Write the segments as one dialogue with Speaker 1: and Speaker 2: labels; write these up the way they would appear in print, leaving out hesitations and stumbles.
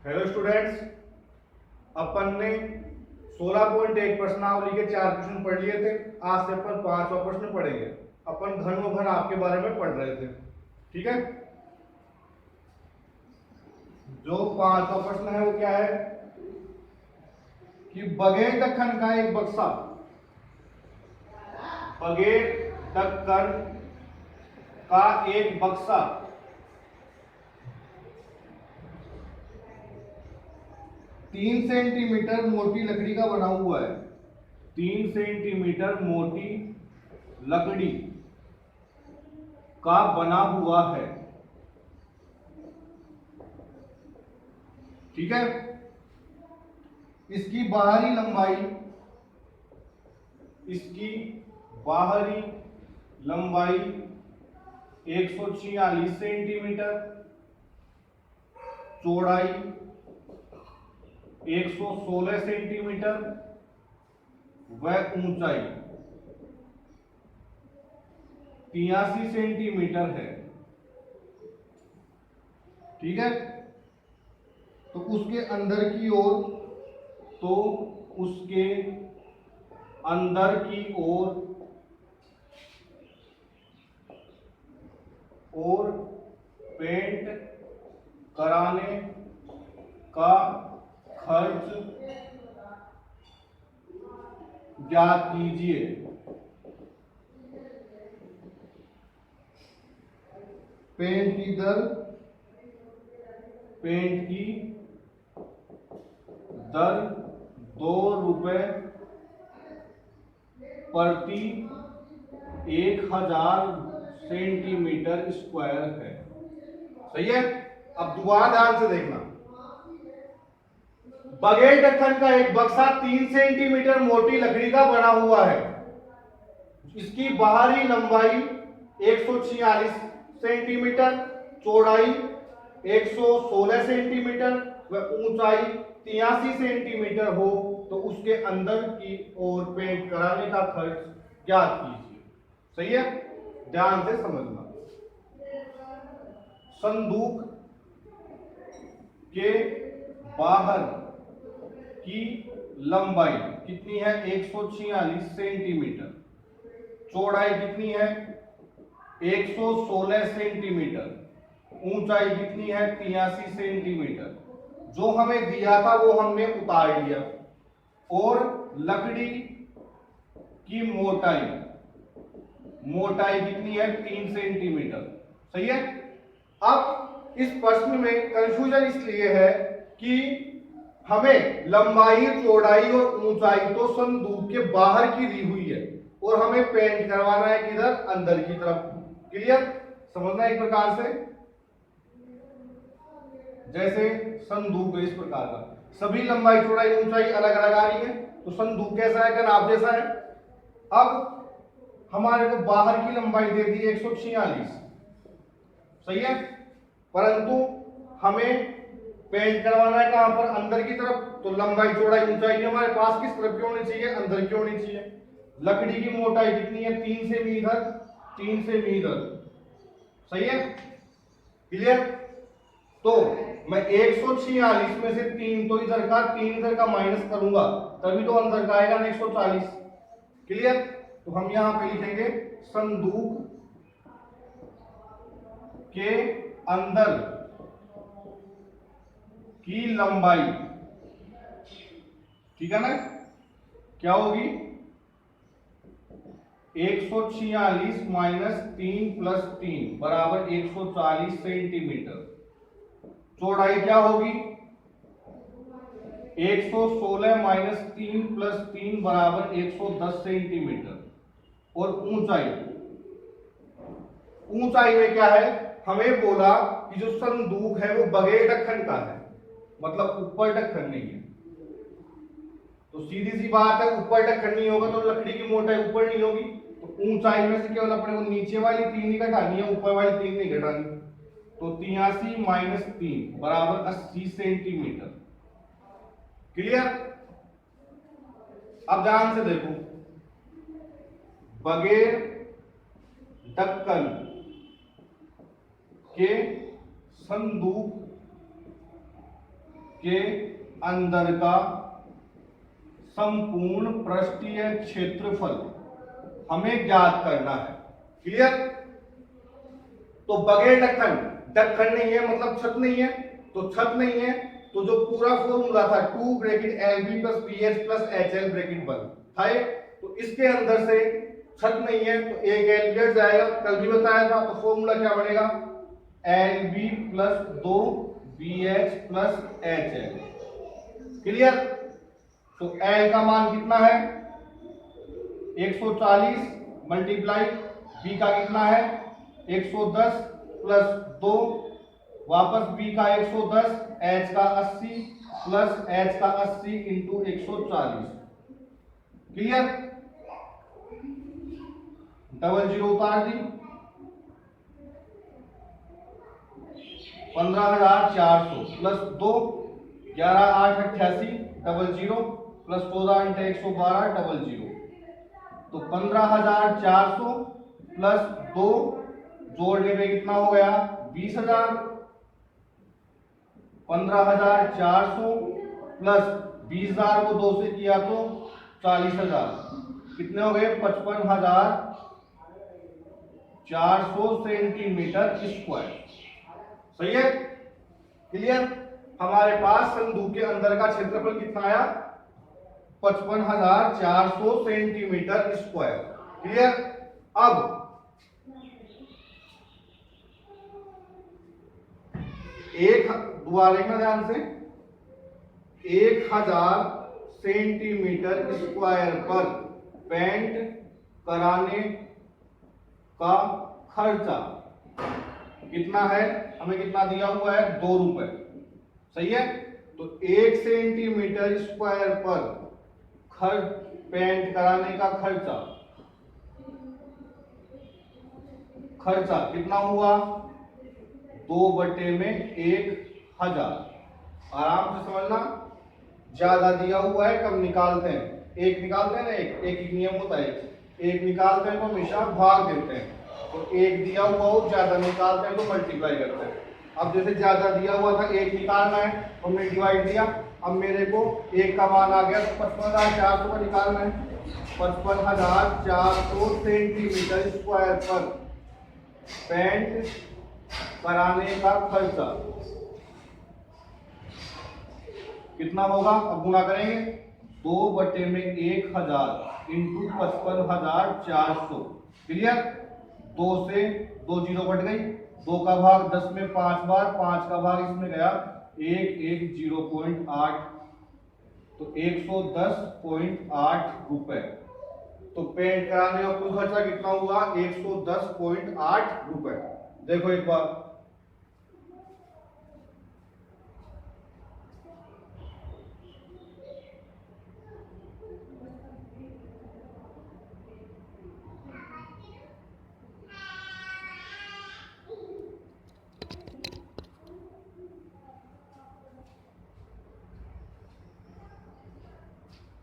Speaker 1: Hello students, अपन ने 16.1 प्रश्नावली के 4 प्रश्न पढ़ लिए थे। आज से अपन 5वां प्रश्न पढ़ेंगे। अपन घन व घन आपके बारे में पढ़ रहे थे, ठीक है। जो 5वां प्रश्न है वो क्या है कि बगैर ढक्कन का एक बक्सा, बगैर ढक्कन का एक बक्सा 3 सेंटीमीटर मोटी लकड़ी का बना हुआ है। 3 सेंटीमीटर मोटी लकड़ी का बना हुआ है, ठीक है। इसकी बाहरी लंबाई, इसकी बाहरी लंबाई 146 सेंटीमीटर, चौड़ाई 116 सेंटीमीटर व ऊंचाई 83 सेंटीमीटर है, ठीक है। तो उसके अंदर की ओर, तो उसके अंदर की ओर और पेंट कराने का खर्च ज्ञात कीजिए। पेंट की दर, पेंट की दर 2 रुपए प्रति 1000 सेंटीमीटर स्क्वायर है, सही है। अब दोबारा ध्यान से देखना। बगैर ढक्कन का एक बक्सा 3 सेंटीमीटर मोटी लकड़ी का बना हुआ है। इसकी बाहरी लंबाई 146 सेंटीमीटर, चौड़ाई 116 सेंटीमीटर व ऊंचाई 83 सेंटीमीटर हो, तो उसके अंदर की ओर पेंट कराने का खर्च ज्ञात कीजिए, सही है। ध्यान से समझना। संदूक के बाहर की लंबाई कितनी है? 146 सेंटीमीटर। चौड़ाई कितनी है? 116 सेंटीमीटर। ऊंचाई कितनी है? 83 सेंटीमीटर। जो हमें दिया था वो हमने उतार लिया। और लकड़ी की मोटाई, मोटाई कितनी है? 3 सेंटीमीटर, सही है। अब इस प्रश्न में कंफ्यूजन इसलिए है कि हमें लंबाई, चौड़ाई और ऊंचाई तो संदूक के बाहर की दी हुई है और हमें पेंट करवाना है किधर? अंदर की तरफ। क्लियर? समझना एक प्रकार से। जैसे संदूक है इस प्रकार का, सभी लंबाई, चौड़ाई, ऊंचाई अलग अलग आ रही है, तो संदूक कैसा है? नाप जैसा है। अब हमारे को बाहर की लंबाई दे दी 146, सही है, परंतु हमें पेंट करवाना है कहां पर? अंदर की तरफ। तो लंबाई, चौड़ाई, ऊंचाई हमारे पास किस तरफ की होनी चाहिए? अंदर की होनी चाहिए। लकड़ी की मोटाई कितनी है? 3 सेमी इधर, 3 सेमी इधर, सही है। क्लियर? तो मैं 146 में से 3 तो इधर का, 3 इधर का माइनस करूंगा, तभी तो अंदर का आएगा ना 140। क्लियर? तो हम यहां पे लिखेंगे संदूक के अंदर की लंबाई, ठीक है ना, क्या होगी? 146 माइनस 3 प्लस 3 बराबर 140 सेंटीमीटर। चौड़ाई क्या होगी? 116 माइनस 3 प्लस 3 बराबर 110 सेंटीमीटर। और ऊंचाई, ऊंचाई में क्या है? हमें बोला कि जो संदूक है वो बगैर ढक्कन का है, मतलब ऊपर ढक्कन नहीं है। तो सीधी सी बात है, ऊपर ढक्कन नहीं होगा तो लकड़ी की मोटाई ऊपर नहीं होगी। तो ऊंचाई में से केवल अपने को नीचे वाली 3 ही घटानी है, ऊपर वाली 3 नहीं घटानी। तो 83 माइनस 3 बराबर 80 सेंटीमीटर। क्लियर? अब ध्यान से देखो, बगैर ढक्कन के संदूक के अंदर का संपूर्ण पृष्ठीय क्षेत्रफल हमें ज्ञात करना है। क्लियर? तो बगैर ढक्कन, ढक्कन नहीं है मतलब छत नहीं है, तो छत नहीं है तो जो पूरा फॉर्मूला था 2 bracket LB plus BH plus HL bracket बंद था, तो इसके अंदर से छत नहीं है तो एक LB हट जाएगा, कल भी बताया था। तो फॉर्मूला क्या बनेगा? LB plus 2 BH plus HL। Clear? तो L का मान कितना है? 140 मल्टीप्लाई B का कितना है? 110 प्लस 2 वापस B का 110, H का 80 प्लस H का 80 इंटू 140। क्लियर? डबल जीरो उतार दी, 15,400 plus 2 11,888 double zero plus 14 into 112 double zero, तो 15,400 प्लस 2 जोड़ने पे कितना हो गया? 20,000। 15,400 प्लस 20,000 को 2 से किया तो 40,000, कितने हो गए? 55,400 सेंटीमीटर स्क्वायर। सही है? क्लियर? हमारे पास संदूक के अंदर का क्षेत्रफल कितना आया? 55,400 सेंटीमीटर स्क्वायर। क्लियर? अब दोबारा देखना ध्यान से, 1000 सेंटीमीटर स्क्वायर पर पेंट कराने का खर्चा कितना है? हमें कितना दिया हुआ है? 2 रुपए। सही है? तो 1 सेंटीमीटर स्क्वायर पर पेंट कराने का खर्चा कितना हुआ? 2/1000। आराम से समझना, ज्यादा दिया हुआ है कम निकालते हैं, एक निकालते हैं ना, एक नियम होता है, एक निकालते हैं तो हमेशा भाग देते हैं, तो एक दिया हुआ हो ज्यादा निकालते हैं तो मल्टीप्लाई करते हैं। अब जैसे ज्यादा दिया हुआ था, एक निकालना है तो हमने डिवाइड दिया, अब मेरे को एक का मान आ गया तो 55,400 का निकालना है। 55,400 सेंटीमीटर स्क्वायर पर पेंट कराने का खर्चा कितना होगा? अब गुणा करेंगे, 2/1000 इंटू 55,400। क्लियर? 2 से 2 जीरो कट गई, 2 का भाग 10 में 5 बार, 5 का भाग इसमें गया 110.8, तो 110.8 रुपए। तो पेंट कराने का कुल खर्चा कितना हुआ? 110.8 रुपए। देखो एक बार,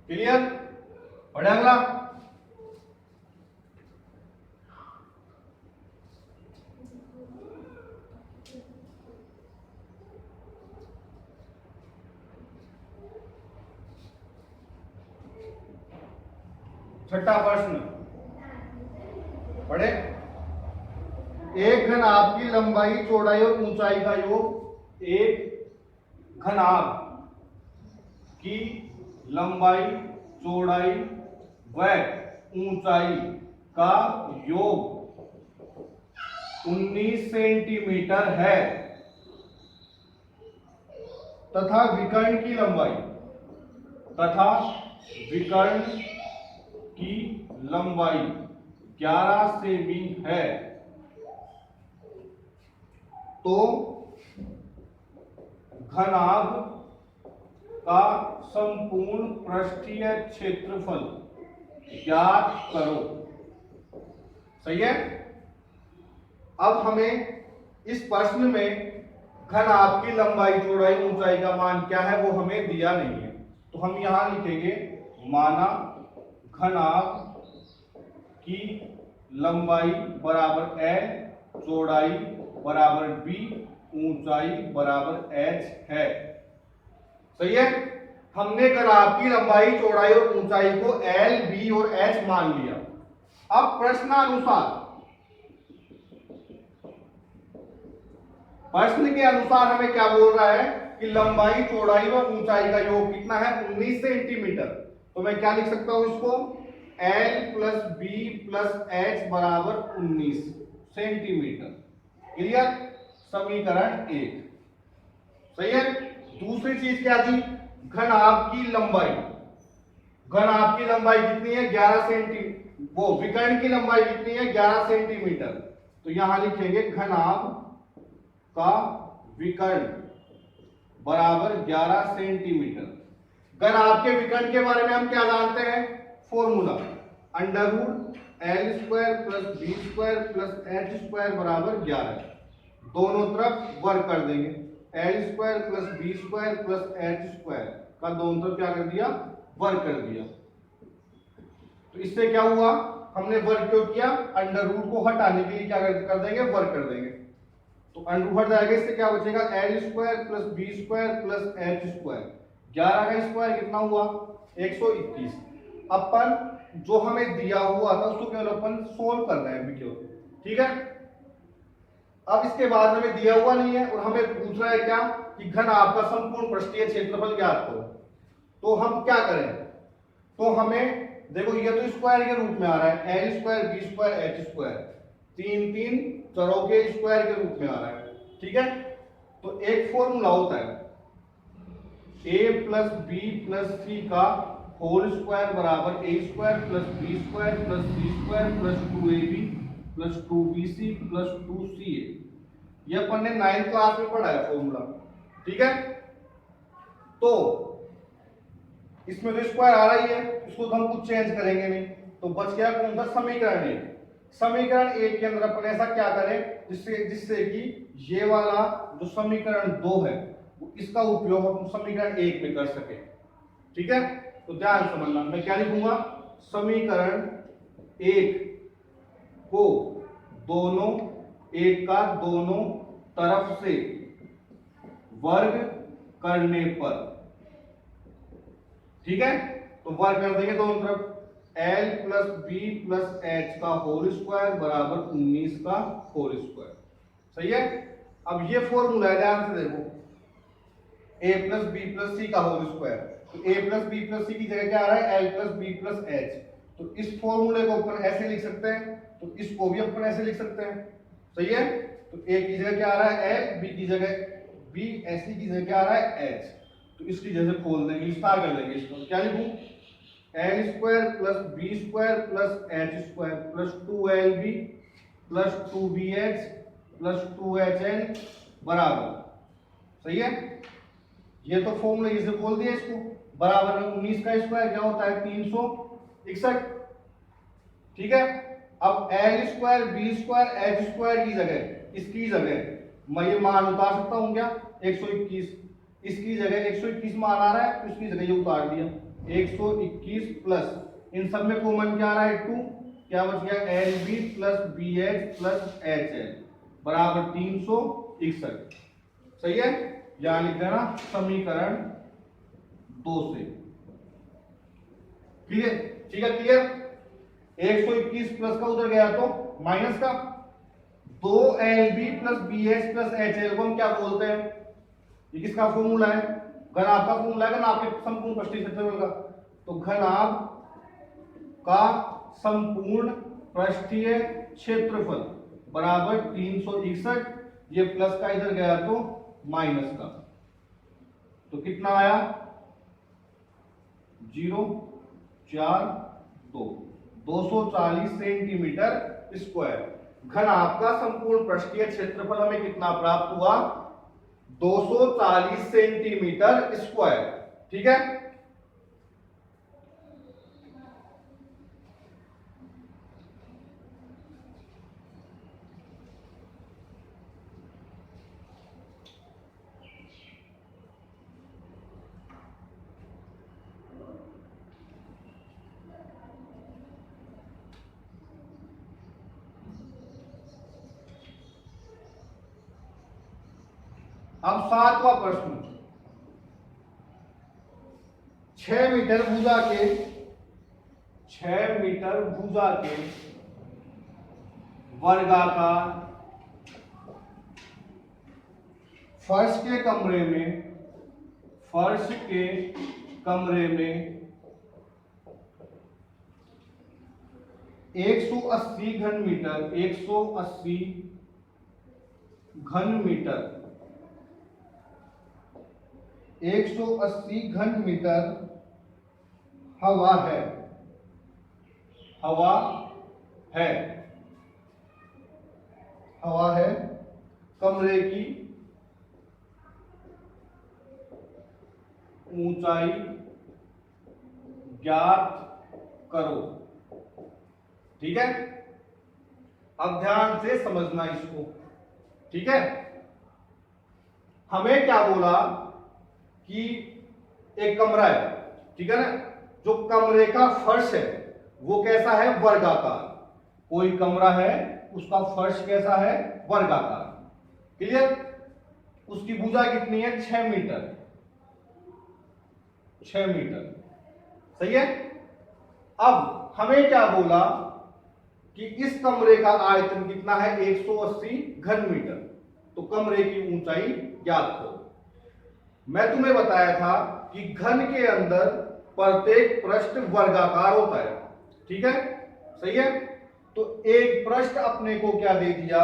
Speaker 1: क्लियर? बढ़े अगला। छठा प्रश्न पढ़े। एक घनाभ की लंबाई, चौड़ाई और ऊंचाई का योग, एक घनाभ की लंबाई, चौड़ाई व ऊंचाई का योग 19 सेंटीमीटर है तथा विकर्ण की लंबाई 11 सेमी है, तो घनाभ का संपूर्ण पृष्ठीय क्षेत्रफल ज्ञात करो। सही है? अब हमें इस प्रश्न में घनाभ की लंबाई, चौड़ाई, ऊंचाई का मान क्या है वो हमें दिया नहीं है, तो हम यहां लिखेंगे माना घनाभ की लंबाई बराबर L, चौड़ाई बराबर B, ऊंचाई बराबर H है। सही है। हमने घनाभ की लंबाई, चौड़ाई और ऊंचाई को L, B और H मान लिया। अब प्रश्न के अनुसार हमें क्या बोल रहा है कि लंबाई, चौड़ाई व ऊंचाई का योग कितना है, 19 सेंटीमीटर। तो मैं क्या लिख सकता हूं इसको, L plus B plus H बराबर 19 सेंटीमीटर। क्लियर, समीकरण 1। सही है। दूसरी चीज क्या थी, घनाभ की लंबाई। घनाभ की लंबाई कितनी है, 11 सेंटीमीटर। वो विकर्ण की लंबाई कितनी है, 11 सेंटीमीटर। तो यहां लिखेंगे घनाभ का विकर्ण बराबर 11 सेंटीमीटर। घनाभ के विकर्ण के बारे में हम क्या जानते हैं, formula under root L square plus B square plus H square बराबर 11। दोनों तरफ वर्ग कर देंगे, L square plus B square plus H square का दोनों तरफ क्या कर दिया, वर्ग कर दिया। तो इससे क्या हुआ, हमने वर्ग क्यों किया, अंडर रूट को हटाने के लिए क्या कर देंगे, वर्ग कर देंगे। तो अंडर रूट हट जाएगा, इससे क्या बचेगा, L square plus B square plus H square. 11 का स्क्वायर कितना हुआ, 121। अपन जो हमें दिया हुआ था उसको केवल अपन सोल्व कर रहे हैं अभी केवल, ठीक है। अब इसके बाद हमें दिया हुआ नहीं है और हमें पूछ रहा है क्या कि घनाभ का संपूर्ण पृष्ठीय क्षेत्रफल ज्ञात करो। तो हम क्या करें, तो हमें देखो ये तो स्क्वायर के रूप में आ रहा है, L square B square H square, तीन तीन चरों के स्क्वायर के रूप में आ रहा है, ठीक है। तो एक फॉर्मूला होता है a प्लस बी प्लस सी का होल स्क्वायर बराबर a square plus B square plus c square plus 2ab plus 2bc plus 2ca। ये अपन ने 9th क्लास में पढ़ा है फॉर्मूला, ठीक है। तो इसमें तो स्क्वायर आ रहा ही है, इसको तो हम कुछ चेंज करेंगे नहीं, तो बच गया कौन सा, समीकरण 1। समीकरण 1 के अंदर अपन ऐसा क्या करें जिससे कि ये वाला जो समीकरण 2 है इसका उपयोग हम समीकरण 1 में कर सके, ठीक है। तो ध्यान समझना, मैं क्या लिखूंगा, समीकरण 1 को दोनों एक का दोनों तरफ से वर्ग करने पर, ठीक है। तो वर्ग कर देंगे दोनों तरफ, L plus B plus H का होल स्क्वायर बराबर 19 का होल स्क्वायर। सही है। अब ये फॉर्मूला है, ध्यान से देखो, a प्लस बी प्लस सी का होल स्क्वायर। तो a plus B plus C की जगह क्या आ रहा है, L plus B plus H. तो इस फॉर्मूले को अपन ऐसे लिख सकते हैं, तो इसको भी अपन ऐसे लिख सकते हैं। सही है। तो a की जगह क्या आ रहा है, L, b की जगह b, ऐसी की जगह क्या आ रहा है, h। तो इसकी जगह खोल देंगे, विस्तार कर देंगे इसको। क्या लिखूं, L square plus B square plus H square plus 2lb plus 2bh plus 2hn बराबर, सही है। ये तो फॉर्मूला इसे खोल दिया इसको, बराबर में 19 का स्क्वायर क्या होता है, 361, ठीक है। अब L square B square H square की जगह, इसकी जगह मैं ये मान उतार सकता हूं क्या, 121। इसकी जगह 121 मान आ रहा है, तो इसकी जगह ये उतार दिया 121 प्लस इन सब में कॉमन क्या आ रहा है, 2, क्या बच गया, L B plus B H plus H L बराबर 361। सही है। यहां लिख देना समीकरण 2 से, क्लियर, ठीक है, क्लियर। 121 प्लस का उधर गया तो माइनस का, 2lb plus bh plus hl को हम क्या बोलते हैं, ये किसका फॉर्मूला है, घनाभ का फॉर्मूला है, घनाभ के संपूर्ण पृष्ठीय क्षेत्रफल का। तो घनाभ का संपूर्ण पृष्ठीय क्षेत्रफल बराबर 361, ये प्लस का इधर गया तो माइनस का, तो कितना आया, 0 4 2, 240 सेंटीमीटर स्क्वायर। घनाभ का संपूर्ण पृष्ठीय क्षेत्रफल हमें कितना प्राप्त हुआ, 240 सेंटीमीटर स्क्वायर, ठीक है। अब 7वां प्रश्न, 6 मीटर भुजा के 6 मीटर भुजा के वर्गाकार फर्श के कमरे में 180 घन मीटर 180 घन मीटर 180 घन मीटर हवा है कमरे की ऊंचाई ज्ञात करो। ठीक है, अब ध्यान से समझना इसको। ठीक है, हमें क्या बोला कि एक कमरा है, ठीक है ना, जो कमरे का फर्श है वो कैसा है, वर्गाकार। कोई कमरा है उसका फर्श कैसा है, वर्गाकार। क्लियर? उसकी भुजा कितनी है, 6 मीटर 6 मीटर। सही है। अब हमें क्या बोला कि इस कमरे का आयतन कितना है, 180 घन मीटर। तो कमरे की ऊंचाई ज्ञात करो। मैं तुम्हें बताया था कि घन के अंदर प्रत्येक पृष्ठ वर्गाकार होता है। ठीक है, सही है। तो एक पृष्ठ अपने को क्या दे दिया,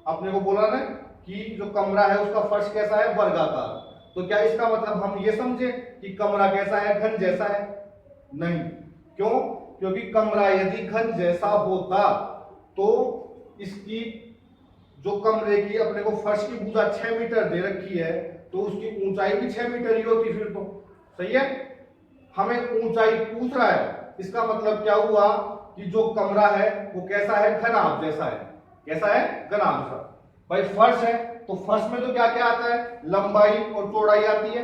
Speaker 1: अपने को बोला ना कि जो कमरा है उसका फर्श कैसा है, वर्गाकार। तो क्या इसका मतलब हम ये समझे कि कमरा कैसा है, घन जैसा है? नहीं। क्यों? क्योंकि कमरा यदि घन जैसा होता तो इसकी जो कमरे की अपने को फर्श की भुजा 6 मीटर दे रखी है तो उसकी ऊंचाई भी 6 मीटर ही होती फिर तो। सही है। हमें ऊंचाई पूछ रहा है, इसका मतलब क्या हुआ कि जो कमरा है वो कैसा है, घनाभ जैसा है। कैसा है, घनाभ जैसा। भाई फर्श है तो फर्श में तो क्या क्या आता है, लंबाई और चौड़ाई आती है।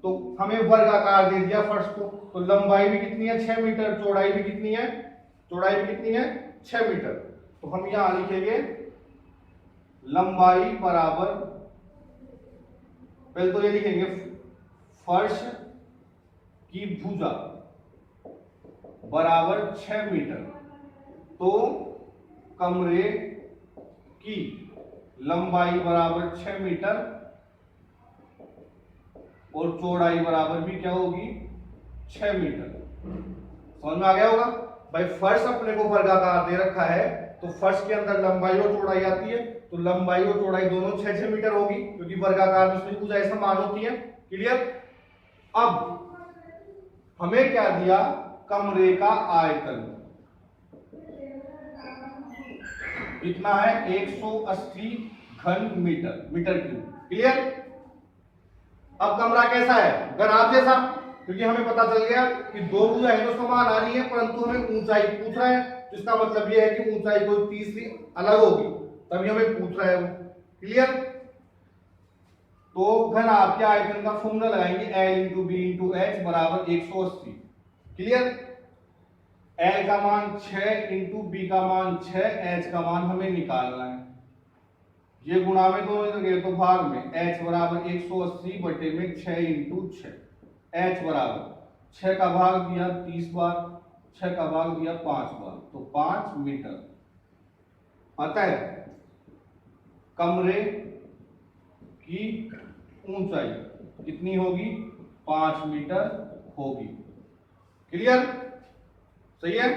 Speaker 1: तो हमें वर्गाकार दे दिया फर्श को, तो लंबाई भी कितनी है, 6 मीटर, चौड़ाई भी कितनी है, 6 मीटर। तो हम यहां लिखेंगे लंबाई बराबर, पहले तो ये लिखेंगे फर्श की भुजा बराबर 6 मीटर। तो कमरे की लंबाई बराबर 6 मीटर और चौड़ाई बराबर भी क्या होगी, 6 मीटर। समझ में आ गया होगा। भाई फर्श अपने को वर्गाकार दे रखा है तो फर्श के अंदर लंबाई और चौड़ाई आती है, तो लंबाई और चौड़ाई दोनों 6-6 मीटर होगी क्योंकि वर्गाकार में उसमें भुजाएं समान होती है। क्लियर? अब हमें क्या दिया, कमरे का आयतन कितना है, 180 घन मीटर क्यूब। क्लियर? अब कमरा कैसा है, घनाभ जैसा, क्योंकि हमें पता चल गया कि दो भुजाएं तो समान आ रही है परंतु हमें ऊंचाई पूछ रहा है। तो इसका मतलब यह है कि ऊंचाई कोई तीसरी अलग होगी, तभी हमें पूछ रहा है वो। क्लियर? तो घनाभ के आयतन का फॉर्मूला लगाएंगे L into B into H बराबर 180। क्लियर? L का मान 6 इंटू बी का मान 6, एच का मान हमें निकालना है। ये गुणा में दोनों जगह तो भाग में, h बराबर 180 बटे में 6 इंटू 6। h बराबर 6 का भाग दिया 30 बार, 6 का भाग दिया 5 बार, तो 5 मीटर। अतः कमरे की ऊंचाई कितनी होगी, 5 मीटर होगी। क्लियर? सही है।